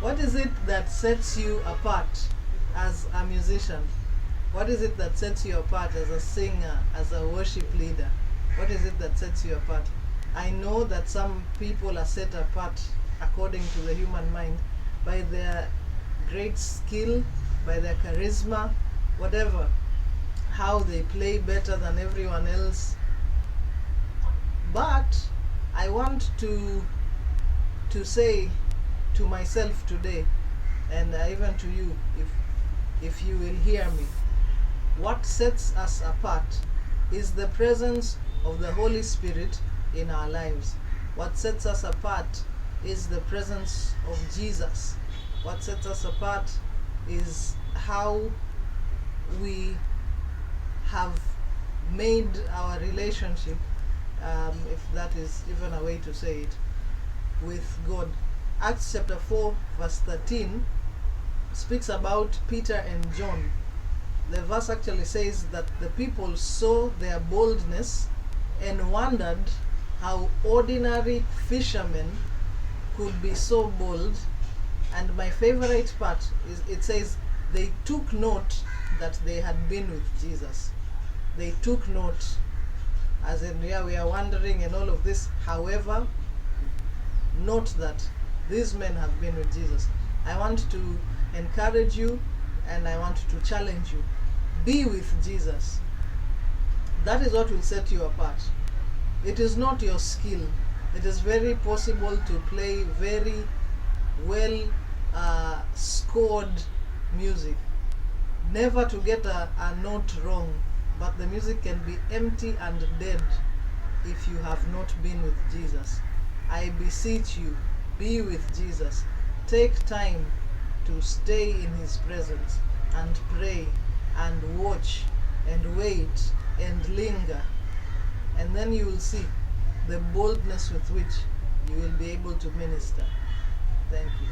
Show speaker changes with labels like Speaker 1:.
Speaker 1: What is it that sets you apart as a musician? What is it that sets you apart as a singer, as a worship leader? What is it that sets you apart? I know that some people are set apart according to the human mind by their great skill, by their charisma, whatever, how they play better than everyone else. But I want to say to myself today, and even to you, if you will hear me, what sets us apart is the presence of the Holy Spirit in our lives. What sets us apart is the presence of Jesus. What sets us apart is how we have made our relationship, if that is even a way to say it, with God. Acts chapter 4 verse 13 speaks about Peter and John. The verse actually says that the people saw their boldness and wondered how ordinary fishermen could be so bold. And my favorite part is it says they took note that they had been with Jesus. They took note, as in, yeah, we are wondering and all of this. However, note that these men have been with Jesus. I want to encourage you and I want to challenge you. Be with Jesus. That is what will set you apart. It is not your skill. It is very possible to play very well scored music, never to get a note wrong, but the music can be empty and dead if you have not been with Jesus. I beseech you, be with Jesus. Take time to stay in His presence and pray and watch and wait and linger, and then you will see the boldness with which you will be able to minister. Thank you.